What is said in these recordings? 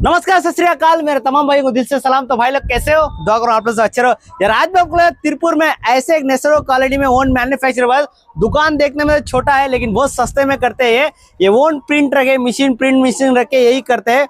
नमस्कार, सत श्री अकाल। मेरे तमाम भाइयों को दिल से सलाम। तो भाई लोग कैसे हो? दुआ करो आप लोग से अच्छे रहो यार। आज मैं आपको तिरपुर में ऐसे एक नेसरो क्वालिटी में ओन मैन्युफैक्चर वाला दुकान देखने में छोटा है लेकिन बहुत सस्ते में करते हैं। ये ओन प्रिंट रखे, मशीन प्रिंट मशीन रखे यही करते हैं।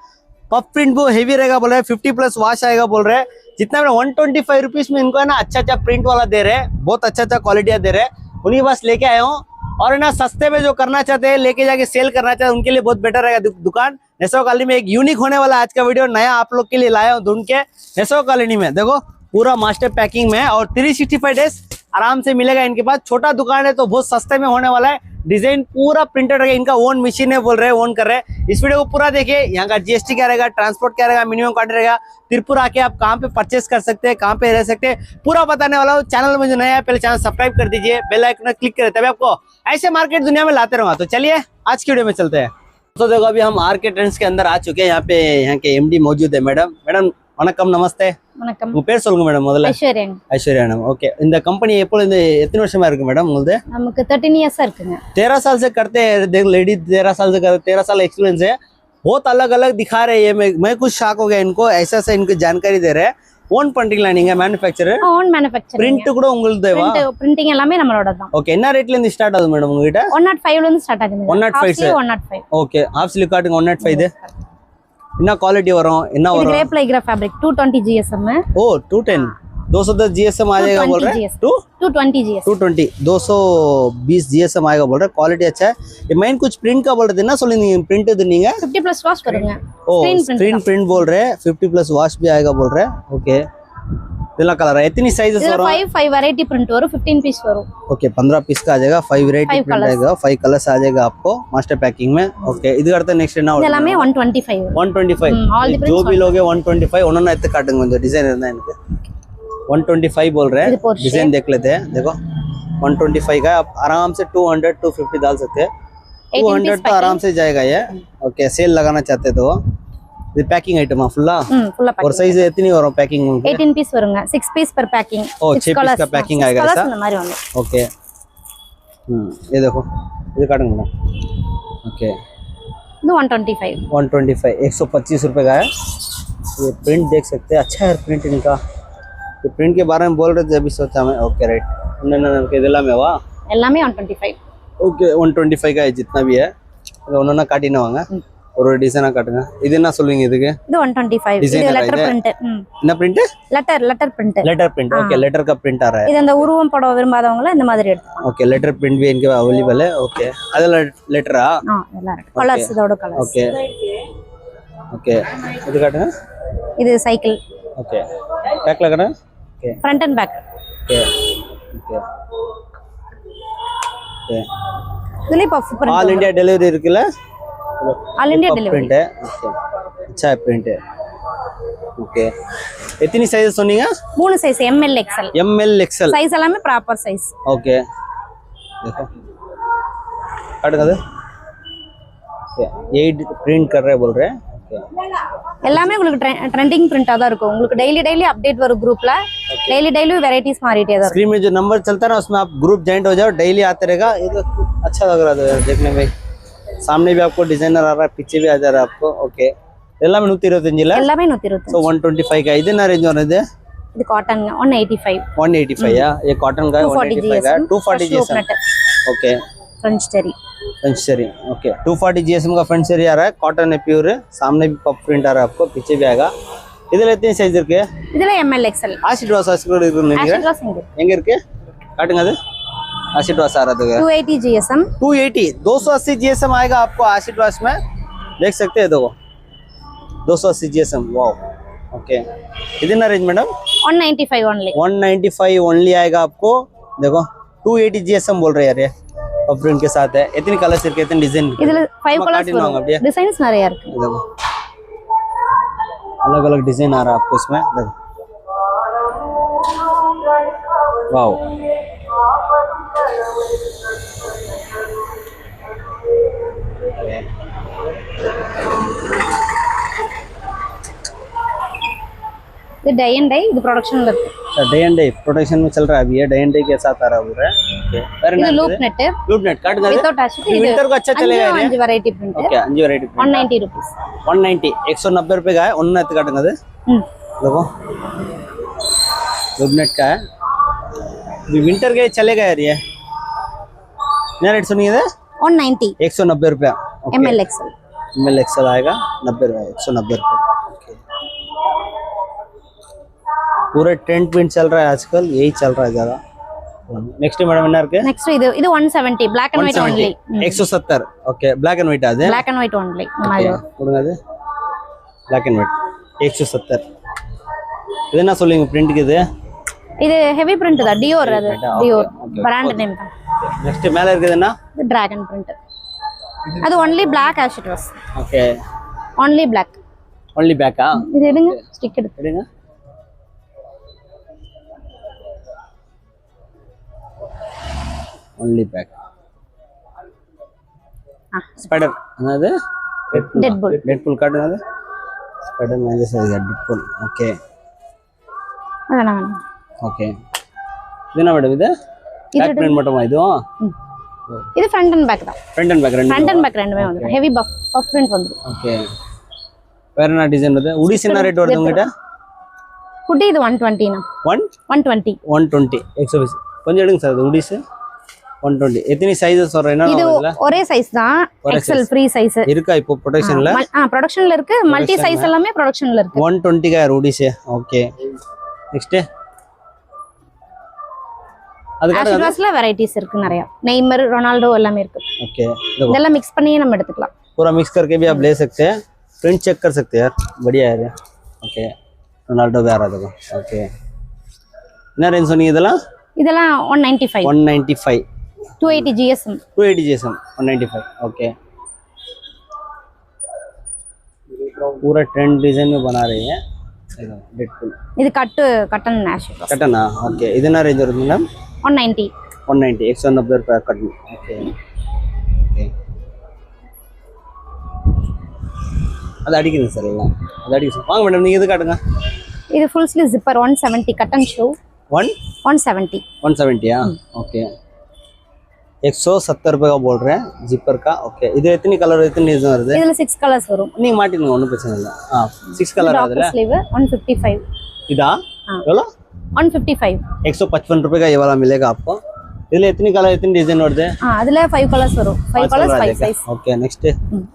पफ प्रिंट वो हेवी रहेगा बोल रहे, 50+ वॉश आएगा बोल रहे। जितना 125 रुपीज में इनको है ना अच्छा प्रिंट वाला दे रहे हैं, बहुत अच्छा क्वालिटी दे रहे हैं। उन्हीं बस लेके आया हूँ और ना सस्ते में जो करना चाहते हैं, लेके जाके सेल करना चाहते हैं, उनके लिए बहुत बेटर रहेगा दुकान। नेसरो कॉलोनी में एक यूनिक होने वाला आज का वीडियो नया आप लोग के लिए लाया हूँ ढूंढ के। नेसरो कॉलोनी में देखो पूरा मास्टर पैकिंग में है और 365 डेज आराम से मिलेगा इनके पास। छोटा दुकान है तो बहुत सस्ते में होने वाला है। डिजाइन पूरा प्रिंटेड रहेगा, इनका ओन मशीन है बोल रहे हैं, ओन कर रहे हैं। इस वीडियो को पूरा देखिए। यहाँ का जीएसटी क्या रहेगा, ट्रांसपोर्ट क्या रहेगा, मिनिमम कॉस्ट रहेगा, तिरपुर आके आप कहाँ पे परचेस कर सकते हैं, कहाँ पे रह सकते हैं, पूरा बताने वाला हूँ। चैनल में जो नया है पहले चैनल सब्सक्राइब कर दीजिए, बेल आइकन क्लिक करें, तभी आपको ऐसे मार्केट दुनिया में लाते रहूंगा। तो चलिए आज की वीडियो में चलते हैं। तो देखो अभी हम आर के ट्रेंड्स के अंदर आ चुके हैं। यहाँ के एमडी मौजूद है। मैडम வணக்கம், நமஸ்தே. வணக்கம். உங்க பேர் சொல்லுங்க மேடம் முதல்ல. ஐஸ்வர்யா மேடம். ஓகே, இந்த कंपनी எப்பொழுது எத்தனை வருஷமா இருக்கு மேடம் உங்களுக்கு? நமக்கு 13 इयर्स இருக்குங்க. 13 साल से करते हैं। देख लेडी 13 साल से करते, 13 साल एक्सपीरियंस है। बहुत अलग अलग दिखा रहे हैं। मैं कुछ शॉक हो गया इनको, ऐसा इनको जानकारी दे रहे हैं। ஓன் பண்றீங்களா நீங்க மேனுஃபேக்சரர்? Own manufacture. பிரிண்ட் கூட உங்களுதுவா? பிரிண்டிங் எல்லாமே நம்மளோட தான். ஓகே, என்ன ரேட்ல இருந்து ஸ்டார்ட் ஆகுது மேடம் உங்க கிட்ட? 105 ல இருந்து ஸ்டார்ட் ஆகுது. 105. ஓகே, ஹாஃப் ஸ்லீவ் காட்டுங்க 105 இது. என்ன குவாலிटी வரும், என்ன வரும்? இது கிரேப் லைக்ரா ஃபேப்ரிக் 220 GSM है। ओ 210 210 GSM आ जाएगा बोल रहे हैं। 220 GSM 220 220 GSM आएगा बोल रहे हैं। क्वालिटी अच्छा है। ये मेन कुछ प्रिंट का बोल रहे थे ना, सोली प्रिंट तो नहीं है। 50+ वॉश करूंगा। ओ स्क्रीन प्रिंट बोल रहे हैं। 50+ वॉश भी आएगा बोल रहे हैं। ओके, இதெல்லாம் கலர் है। इतनी साइजेस வரும்? 5 वैरायटी प्रिंट वரும், 15 पीस वரும்। ओके, 15 पीस का आ जाएगा। 5 वैरायटी प्रिंट आएगा, 5 कलर्स आ जाएगा आपको मास्टर पैकिंग में। ओके, இது அடுத்து नेक्स्ट என்ன வரும்? எல்லாமே 125 125 जो भी लोगे 125 उन्होंने इतने काटेंगे जो डिजाइन रहना है इनके। 125 बोल रहे हैं। डिजाइन देख लेते हैं। देखो 125 का आप आराम से 200 250 डाल सकते हैं। 200 तो आराम से जाएगा ये। ओके, सेल लगाना चाहते तो இது பேக்கிங் ஐட்டமா ஃபுல்லா? ஃபுல்லா ஒரு சைஸ் எத்தனை வரும் பேக்கிங் உங்களுக்கு? 18 पीस வருங்க। 6 पीस पर पैकिंग। ओ 6 पीस का पैकिंग आएगा ऐसा? இந்த மாதிரி வந்து। ओके, ये देखो, ये काटेंगे ना। ओके, இது 125 125 रुपए का है। ये प्रिंट देख सकते हैं, अच्छा है प्रिंट इनका। ये प्रिंट के बारे में बोल रहे थे अभी, सोचा मैं। ओके राइट, उन्होंने இதெல்லாம் में வா எல்லாமே 125। ओके, 125 का है जितना भी है। उन्होंने काटी ना वांगा ஒரு டிசைனா காட்டுங்க। இது என்ன சொல்வீங்க இதுக்கு? இது 125। இது லெட்டர் பிரிண்ட்। என்ன print? Letter print. Okay, letter का प्रिंट आ रहा है। இது அந்த உருவம் படம் விரும்பாதவங்க இந்த மாதிரி எடுத்துக்கலாம்। ओके, लेटर प्रिंट भी इनके अवेलेबल है। ओके, அதெல்லாம் லெட்டரா? எல்லாம் கலர்ஸ், இதோட கலர்ஸ்। ओके ओके, இது காட்டுங்க। இது சைக்கிள்। ओके, பேக்ல காட்டுங்க। Okay, front and back. Okay okay okay, இதுல puff print all India delivery இருக்குல? ऑल इंडिया डिलीवरी प्रिंट है। ओके, अच्छा है प्रिंट है। ओके, कितनी साइज சொன்னீங்க? 3 size ML XL। ML XL size எல்லாமே ப்ராப்பர் साइज। ओके, देखो काटगा दे। ओके, ये प्रिंट कर रहे बोल रहे हैं। ओके, எல்லாமே உங்களுக்கு ட்ரெண்டிங் பிரிண்டா தான் இருக்கும்। உங்களுக்கு டெய்லி அப்டேட் வரும் ग्रुपல। டெய்லி வெரைटीज மாறிட்டே தான்। स्क्रीन में जो नंबर चलता है ना उसमें आप ग्रुप ज्वाइन हो जाओ, डेली आते रहेगा। ये तो अच्छा लग रहा है देखने में। सामने भी आपको डिजाइनर आ रहा है, पीछे भी आ जा रहा है आपको। ओके, எல்லாமே 125 இல்ல? எல்லாமே 125। So 125 का இது என்ன ரேஞ்ச் வருது? இது காட்டன் 185। 185 या ये कॉटन का है। 185 का 240 GSM। ओके, फ्रेंच टेरी। ओके, 240 GSM का फ्रेंच टेरी आ रहा है। कॉटन है प्योर। सामने भी पफ प्रिंट आ रहा है आपको, पीछे भी आएगा। இதுல எத்தனை சைஸ் இருக்கு? இதுல ML XL। ஆசிட் வாஷ் கூட இருக்கு நினைக்கிறேன்। ஆசிட் வாஷ் எங்க இருக்கு காட்டுங்க। அது आसिड वाश आ रहा है 280 GSM। 280 GSM आएगा आपको आसिड वाश में, देख सकते हैं। देखो 280 GSM। वाओ, ओके, इतना रेंज मैडम? 195 ओनली। 195 ओनली आएगा आपको। देखो 280 GSM बोल रहे हैं यार। ये और प्रिंट के साथ है। इतनी कलर्स இருக்கு, इतने डिजाइन இருக்கு। இதுல 5 कलर्स வரும், डिजाइन्स நிறைய இருக்கு। देखो अलग अलग डिजाइन आ रहा है आपको इसमें। देखो वाओ, இது டை அண்ட் டை, இது ப்ரொடக்ஷன்ல இருக்கு। अच्छा डे एंड डे प्रोटेक्शन में चल रहा है अभी ये डे एंड डे के साथ आ रहा है पूरा ओके இது லூப் நெட் लूप नेट काट दे வித்தவுட் டச் இது विंटर को अच्छा चलेगा ये 5 variety print okay 5 variety 190 rupees 190 190 रुपए का है उन्नत काटूंगा दे देखो लूप नेट का है ये विंटर के चलेगा यार ये क्या रेट सुनिए दे 190 190 रुपया ml XL एमएल एक्सएल आएगा 90 रुपये 190 रुपये ओके पूरे ट्रेंड पिंट चल रहा है आजकल यही चल रहा है ज़्यादा नेक्स्ट मैडम इनर के next இது 170 black and white only 170 okay black and white அது black and white only கொடுங்க அது black and white 170 இது என்ன சொல்லுங்க பிரிண்ட்க்கு இது ஹெவி பிரிண்ட் தான் டியோர் அது டியோர் பிராண்ட் நேம் தான் நெக்ஸ்ட் மேல இருக்குது என்ன இது டிராகன் பிரிண்ட் அது only black as it was okay only black பேக்கா இது எடுங்க ஸ்டிக் எடுங்க only back ஸ்பைடர் என்னது டெட்பூல் காட்டுங்க அது ஸ்பைடர் மேஜஸ் அது டெட்பூல் ஓகே அதானே ஓகே இது என்ன மேடம் இது பேக் பிரிண்ட் மட்டுமா இதுவும் இது ஃப்ரண்ட் அண்ட் பேக் தான் ஃப்ரண்ட் அண்ட் பேக் ரெண்டுமே வந்து ஹெவி பஃப் பிரிண்ட் வந்துரும் ஓகே வேற என்ன டிசைன் வருது உடிஸ் என்ன ரேட் வருது உங்ககிட்ட குட்டி இது 120 னா 120 120 120 கொஞ்சம் எடுங்க சார் இது உடிஸ் 120 எத்தனை சைஸஸ் வர என்ன இது ஒரே சைஸ் தான் எக்ஸ்எல் ஃப்ரீ சைஸ் இருக்கா இப்போ ப்ரொடக்ஷன்ல ப்ரொடக்ஷன்ல இருக்கு மல்டி சைஸ் எல்லாமே ப்ரொடக்ஷன்ல இருக்கு 120 का உடிஸ் ஓகே நெக்ஸ்ட் ஆஷிர்வாஸ்ல வெரைட்டிஸ் இருக்கு நிறைய नेयमर रोनाल्डो எல்லாமே இருக்கு ओके இதெல்லாம் मिक्स பண்ணி நம்ம எடுத்துக்கலாம் पूरा मिक्स करके भी आप ले सकते हैं प्रिंट चेक कर सकते हैं यार बढ़िया है ओके रोनाल्डो भी आ रहा देखो ओके என்ன ரேஞ்ச் சொன்னீங்க இதெல்லாம் 195 280 GSM 195 ओके पूरा ट्रेंड डिजाइन में बना रहे हैं डेडपूल இது कटन ஆஷிர்வாஸ் कटना ओके இது என்ன ரேஞ்ச் வருது மேடம் 190 190 रुपए कटन ओके ओके அது அடிக்குது சார் எல்லாம் அது அடிக்குது வாங்க மேடம் நீங்க இது காட்டுங்க இது ஃபுல் ஸ்லீவ் ஜிப்பர் 170 कटन शू 170 हाँ ओके 170 रुपए का बोल रहे हैं जिपर का ओके இது எத்தனை கலர் எத்தனை டிசைன் வருது இதுல 6 கலர்ஸ் வரும் நீங்க மாட்டிடுங்க ஒண்ணும் பிரச்சனை இல்ல 6 கலர் ஆகுதுல स्लीव 155 இதா எவ்வளவு 155 155 रुपए का ये वाला मिलेगा आपको இதுல எத்தனை கலர் எத்தனை டிசைன் வருது அதுல 5 கலர்ஸ் வரும் 5 கலர்ஸ் 5 சைஸ் ओके नेक्स्ट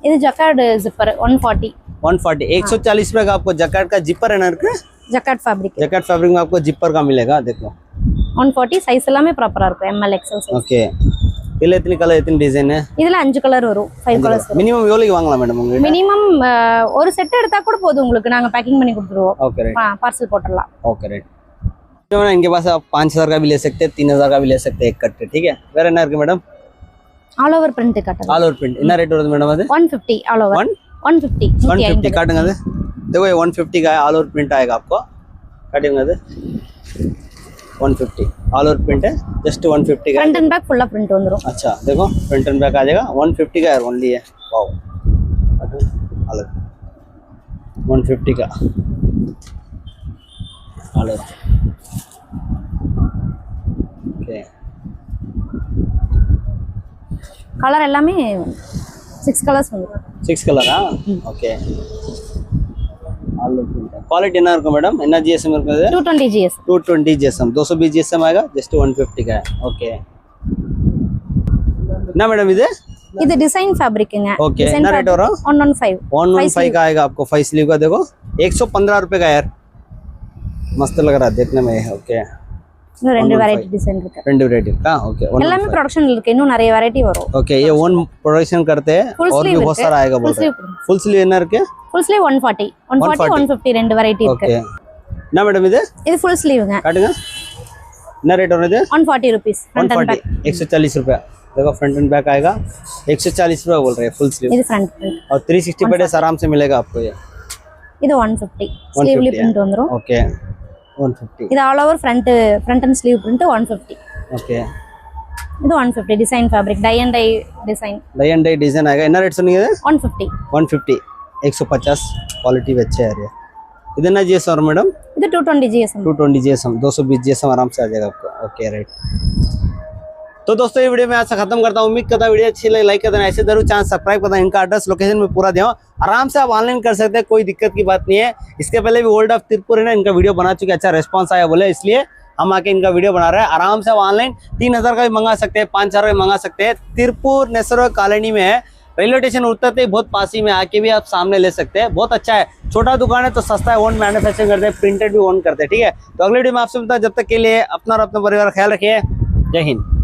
இது ஜக்கார்ட் ஜிப்பர் 140 140 रुपए का आपको जैकेट का जिपर है ना जैकेट फैब्रिक में आपको जिपर का मिलेगा देखो 140 சைஸ் எல்லாமே ப்ராப்பரா இருக்கும் ML XL சைஸ் ஓகே இதுல எத்தனை கலர் எத்தனை டிசைன் இதுல 5 கலர் வரும் 5 கலர்ஸ் மினிமம் எவ்வளவுக்கு வாங்கலாம் மேடம் உங்களுக்கு மினிமம் ஒரு செட் எடுத்தா கூட போதும் உங்களுக்கு நாங்க பேக்கிங் பண்ணி கொடுத்துருவோம் ओके राइट पार्सल போட்டுறலாம் ओके राइट तो मैडम इनके पास आप 5000 का भी ले सकते हैं 3000 का भी ले सकते हैं एक कट ठीक है வேற என்ன இருக்கு மேடம் ஆல் ஓவர் பிரிண்ட் காட்டுங்க ஆல் ஓவர் பிரிண்ட் என்ன ரேட் வருது மேடம் அது 150 ஆல் ஓவர் 150 काटूंगा அது देखो ये 150 का है ऑल ओवर प्रिंट आएगा आपको काटूंगा அது 150 ऑल ओवर प्रिंट है जस्ट 150 का front end back full print வந்துரும் अच्छा देखो फ्रंट एंड बैक आ जाएगा 150 का है ओनली है वाओ ऑल ओवर 150 का ऑल ओवर ओके கலர் எல்லாமே 6 கலர்ஸ் வந்துரும் 6 कलर हां okay all over print quality என்ன இருக்கும் மேடம் என்ன GSM இருக்குது 220 GSM 220 GSM 220 GSM आएगा जस्ट 150 का है ओके ना मैडम இது डिजाइन फैब्रिकங்க ओके என்ன रेट हो रहा 115 का आएगा आपको 5 स्लीव का देखो 115 रुपए का यार मस्त लग रहा है देखने में ओके இன்னும் ரெண்டு வெரைட்டி டிசைன் இருக்கு ரெண்டு வெரைட்டி இருக்கா ஓகே எல்லாமே ப்ரொடக்ஷன்ல இருக்கு இன்னும் நிறைய வெரைட்டி வரும் ओके ये ओन प्रोडक्शन करते हैं और भी बहुत सारा आएगा बोल रहे हैं फुल स्लीव என்ன இருக்கு फुल स्लीव 140 150 ரெண்டு வெரைட்டி இருக்கு ओके என்ன மேடம் இது फुल स्लीवங்க காட்டுங்க என்ன ரேட் வருது 140 rupees फ्रंट एंड बैक 140 रुपए देखो फ्रंट एंड बैक आएगा 140 रुपए बोल रहे हैं फुल स्लीव இது फ्रंट प्रिंट और 360 पे डेज आराम से मिलेगा आपको ये இது 150 ஸ்லீவ்லி பிரிண்ட் வந்துரும் ओके 150 இது all over front and sleeve print 150 okay இது 150 design fabric tie and dye design आएगा என்ன ரேட் சொன்னீங்க 150 150 150 क्वालिटी भी अच्छे आ रही है इतना GSM मैडम இது 220 GSM 220 GSM 220 GSM आराम से आ जाएगा आपको। Okay right. तो दोस्तों ये वीडियो मैं आज से खत्म करता हूँ। उम्मीद करता हूँ वीडियो अच्छी लगी, लाइक कर देना, ऐसे जरूर चैनल सब्सक्राइब कर देना। इनका एड्रेस लोकेशन में पूरा दिया हूँ, आराम से आप ऑनलाइन कर सकते हैं, कोई दिक्कत की बात नहीं है। इसके पहले भी वर्ल्ड ऑफ तिरपुर है ना, इनका वीडियो बना चुके, अच्छा रिस्पॉन्स आया बोले, इसलिए हम आके इनका वीडियो बना रहे हैं। आराम से ऑनलाइन 3000 का भी मंगा सकते हैं, 5000 का भी मंगा सकते हैं। तिरपुर नेसरो कॉलोनी में है, रेलवे स्टेशन उतरते ही बहुत पास ही में आके भी आप सामने ले सकते हैं। बहुत अच्छा है, छोटा दुकान है तो सस्ता है, ओन मैन्युफैक्चरिंग करते हैं, प्रिंटेड भी ओन करते हैं। ठीक है, तो अगले वीडियो में आपसे मिलता है, जब तक के लिए अपना और अपना परिवार ख्याल रखिए। जय हिंद।